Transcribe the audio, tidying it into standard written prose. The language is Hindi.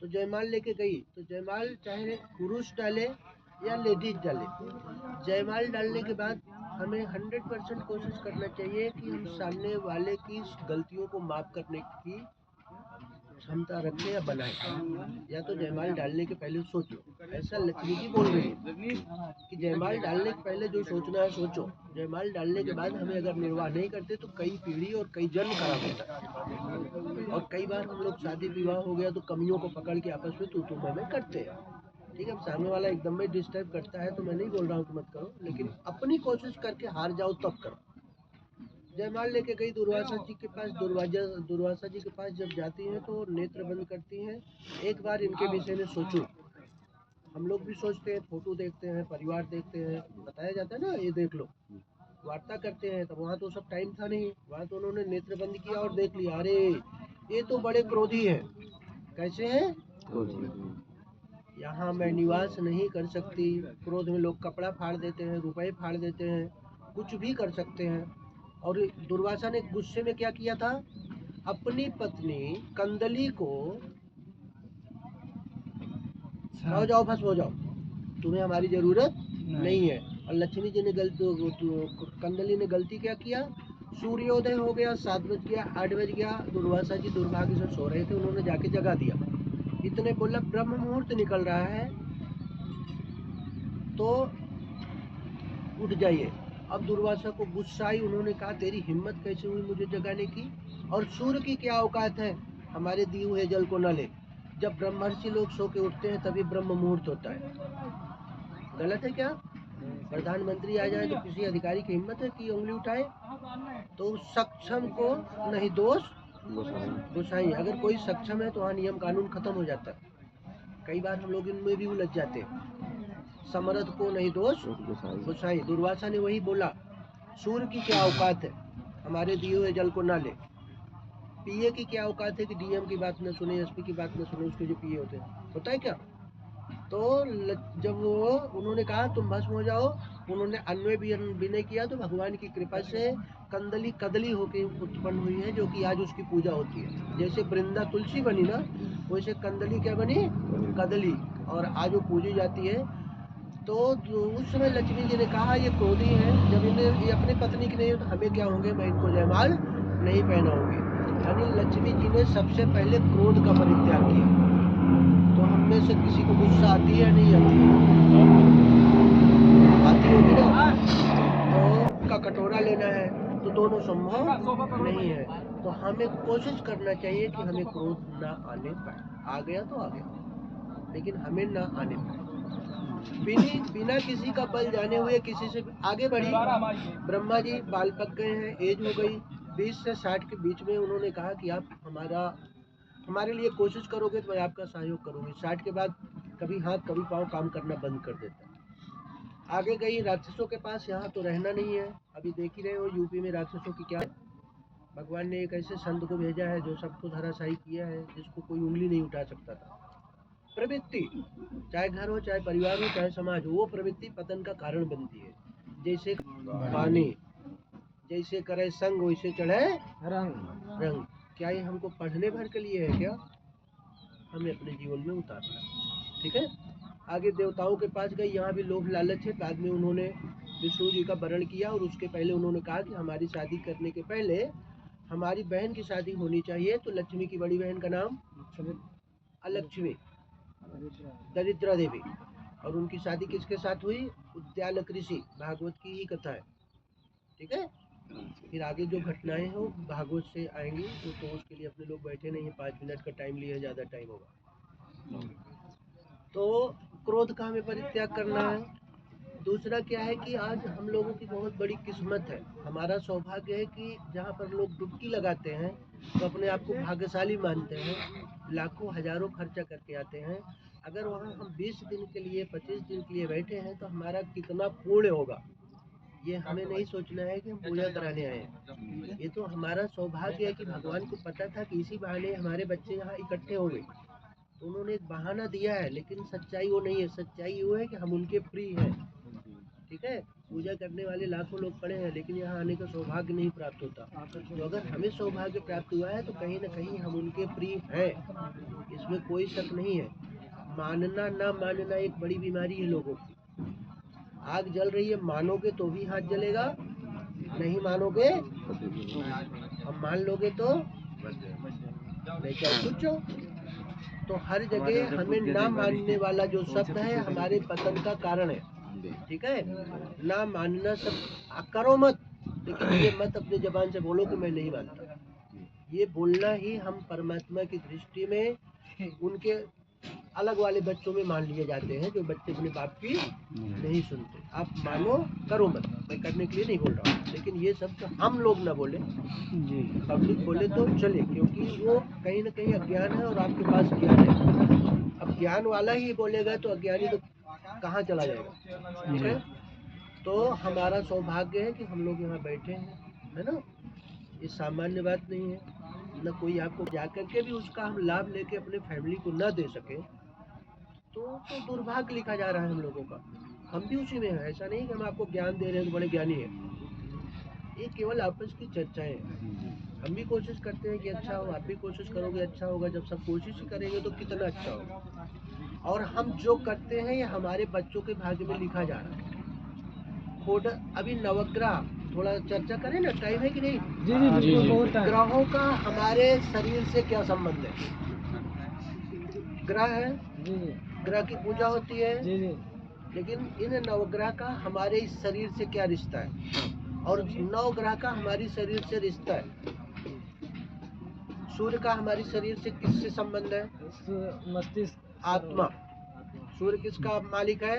तो जयमाल लेके गई, तो जयमाल चाहे पुरुष डाले या लेडीज डाले, जयमाल डालने के बाद हमें 100% कोशिश करना चाहिए कि हम सामने वाले की गलतियों को माफ करने की क्षमता रखें या बनाएं। या तो जयमाल डालने के पहले सोचो, ऐसा लक्ष्मी जी बोल रही है कि जयमाल डालने के पहले जो सोचना है सोचो। जयमाल डालने के बाद हमें अगर निर्वाह नहीं करते तो कई पीढ़ी और कई जन्म खराब होता है। और कई बार हम लोग शादी विवाह हो गया तो कमियों को पकड़ के आपस में तू मैं करते हैं। ठीक है, सामने वाला एकदम में डिस्टर्ब करता है तो मैं नहीं बोल रहा हूँ कि मत करो, लेकिन अपनी कोशिश करके हार जाओ तब करो। जयमाल लेके गई दुर्वासा जी के पास, दुर्वासा जी के पास जब जाती हैं तो नेत्र बंद करती हैं। एक बार इनके विषय में सोचो। हम लोग भी सोचते हैं, फोटो देखते हैं, परिवार देखते हैं, बताया जाता है ना ये देख लो, वार्ता करते हैं। तब वहाँ तो सब टाइम था नहीं, वहाँ तो उन्होंने नेत्र बंद किया और देख लिया, अरे ये तो बड़े क्रोधी है। कैसे है? यहाँ मैं निवास नहीं कर सकती। क्रोध में लोग कपड़ा फाड़ देते हैं, रुपए फाड़ देते हैं, कुछ भी कर सकते हैं। और दुर्वासा ने गुस्से में क्या किया था, अपनी पत्नी कंदली को जाओ भस्म हो जाओ, तुम्हें हमारी जरूरत नहीं है। और लक्ष्मी जी ने कंदली ने गलती क्या किया, सूर्योदय हो गया, 7 बज गया, 8 बज गया, दुर्वासा जी दुर्भाग्य से सो रहे थे, उन्होंने जाके जगा दिया। इतने बोला ब्रह्म मुहूर्त निकल रहा है तो उठ जाइए। अब दुर्वासा को गुस्सा आई, उन्होंने कहा तेरी हिम्मत कैसे हुई मुझे जगाने की, और सूर्य की क्या औकात है हमारे दिए हुए जल को न ले। जब ब्रह्मर्षि लोग सो के उठते हैं तभी ब्रह्म मुहूर्त होता है। गलत है क्या? प्रधानमंत्री आ जाए तो किसी अधिकारी की हिम्मत है कि उंगली उठाए? तो सक्षम को नहीं दोष गोसाई। अगर कोई सक्षम है तो वहाँ नियम कानून खत्म हो जाता है। कई बार हम लोग इनमें भी उलझ जाते हैं। समर्थ को नहीं दोष गोसाई। दुर्वासा ने वही बोला, सूर्य की क्या औकात है हमारे दिए हुए जल को ना ले। पीए की क्या औकात है कि डीएम की बात न सुने, एसपी की बात न सुने, उसके जो पीए होते हैं, होता है क्या? तो जब वो उन्होंने कहा तुम भस्म हो जाओ, उन्होंने अन्वय विनय किया तो भगवान की कृपा से कंदली कदली होके उत्पन्न हुई है, जो कि आज उसकी पूजा होती है। जैसे वृंदा तुलसी बनी ना, वैसे कंदली क्या बनी, कदली, और आज वो पूजी जाती है। तो उस समय लक्ष्मी जी ने कहा ये क्रोधी है, जब इन्हें ये अपनी पत्नी की नहीं हो तो हमें क्या होंगे, मैं इनको जयमाल नहीं पहनाऊंगी। यानी लक्ष्मी जी ने सबसे पहले क्रोध का परित्याग किया। तो हम में से किसी को गुस्सा आती है नहीं आती होगी ना, तो का कटोरा लेना है तो दोनों संभव नहीं है। तो हमें कोशिश करना चाहिए कि हमें क्रोध ना आने पाए। आ गया तो आ गया, लेकिन हमें ना आने पाए। बिना किसी का बल जाने हुए किसी से आगे बढ़ी। ब्रह्मा जी बाल पक गए हैं, एज हो गई 20 से 60 के बीच में। उन्होंने कहा कि आप हमारे लिए कोशिश करोगे तो मैं आपका सहयोग करूंगी। 60 के बाद कभी हाथ कभी पाँव काम करना बंद कर देता है। आगे गई राक्षसों के पास, यहाँ तो रहना नहीं है। अभी देख ही रहे हो यूपी में राक्षसों की क्या है। भगवान ने एक ऐसे संत को भेजा है जो सबको धराशायी किया है, जिसको कोई उंगली नहीं उठा सकता था। प्रवृत्ति, चाहे घर हो, चाहे परिवार हो, चाहे समाज हो, वो प्रवृत्ति पतन का कारण बनती है। जैसे पानी, जैसे करे संग वैसे चढ़े रंग। क्या ये हमको पढ़ने भर के लिए है क्या? हमें अपने जीवन में उतारना है। ठीक है, आगे देवताओं के पास गए, यहाँ भी लोभ लालच है। बाद में उन्होंने विष्णु जी का वर्ण किया, और उसके पहले उन्होंने कहा कि हमारी शादी करने के पहले हमारी बहन की शादी होनी चाहिए। तो लक्ष्मी की बड़ी बहन का नाम अलक्ष्मी, दरिद्रा देवी, और उनकी शादी किसके साथ हुई? उद्यालक ऋषि। भागवत की ही कथा है। ठीक है, फिर आगे जो घटनाएं हैं वो भागवत से आएंगी, तो उसके लिए अपने लोग बैठे नहीं है। 5 मिनट का टाइम लिया, ज़्यादा टाइम होगा। तो क्रोध का हमें परित्याग करना है। दूसरा क्या है कि आज हम लोगों की बहुत बड़ी किस्मत है, हमारा सौभाग्य है कि जहाँ पर लोग डुबकी लगाते हैं तो अपने आप को भाग्यशाली मानते हैं, लाखों हजारों खर्चा करके आते हैं। अगर वहाँ हम 20 दिन के लिए, 25 दिन के लिए बैठे हैं तो हमारा कितना पुण्य होगा, ये हमें नहीं सोचना है कि हम पूजा कराने आए हैं। ये तो हमारा सौभाग्य है कि भगवान को पता था कि इसी बहाने हमारे बच्चे यहाँ इकट्ठे होंगे, तो उन्होंने एक बहाना दिया है। लेकिन सच्चाई वो नहीं है, सच्चाई वो है कि हम उनके प्रिय हैं। ठीक है, पूजा करने वाले लाखों लोग पड़े हैं, लेकिन यहाँ आने का सौभाग्य नहीं प्राप्त होता। तो अगर हमें सौभाग्य प्राप्त हुआ है तो कहीं ना कहीं हम उनके प्रिय हैं, इस इसमें कोई शक नहीं है। मानना ना मानना एक बड़ी बीमारी है लोगों की। आग जल रही है, मानोगे तो भी हाथ जलेगा, नहीं मानोगे अब मान लोगे तो नहीं चाहे कुछ हो। तो हर जगह हमें ना मानने वाला जो शब्द है हमारे पतन का कारण है। ठीक है, ना मानना सब करो मत, लेकिन ये मत अपने जबान से बोलो कि मैं नहीं मानता। ये बोलना ही हम परमात्मा की दृष्टि में उनके अलग वाले बच्चों में मान लिए जाते हैं, जो बच्चे अपने बाप की नहीं सुनते। आप मानो करो मत, मैं करने के लिए नहीं बोल रहा हूँ, लेकिन ये सब तो हम लोग ना बोले, पब्लिक बोले तो चले, क्योंकि वो कहीं ना कहीं अज्ञान है और आपके पास ज्ञान है। अब ज्ञान वाला ही बोलेगा तो अज्ञानी तो कहाँ चला जाएगा। ठीक है, तो हमारा सौभाग्य है कि हम लोग यहाँ बैठे हैं, है ना। ये सामान्य बात नहीं है। न कोई आपको जाकर के भी उसका हम लाभ लेके अपने फैमिली को न दे सके तो दुर्भाग्य लिखा जा रहा है हम लोगों का। हम भी उसी में हैं, ऐसा नहीं कि हम आपको ज्ञान दे रहे हैं तो बड़े ज्ञानी हैं। ये केवल आपस की चर्चाएं हैं। हम भी कोशिश करते हैं कि अच्छा हो, आप भी कोशिश करोगे अच्छा होगा। जब सब कोशिश ही करेंगे तो कितना अच्छा होगा। और हम जो करते हैं ये हमारे बच्चों के भाग्य में लिखा जा रहा है। खोड अभी नवग्रह थोड़ा चर्चा करें ना, टाइम है कि नहीं? जी बहुत है। ग्रहों का हमारे शरीर से क्या संबंध है? ग्रह है, ग्रह की पूजा होती है, लेकिन इन नवग्रह का हमारे इस शरीर से क्या रिश्ता है? और नौ ग्रह का हमारी शरीर से रिश्ता है। सूर्य का हमारी शरीर से किससे संबंध है? मस्तिष्क, आत्मा। सूर्य किसका मालिक है?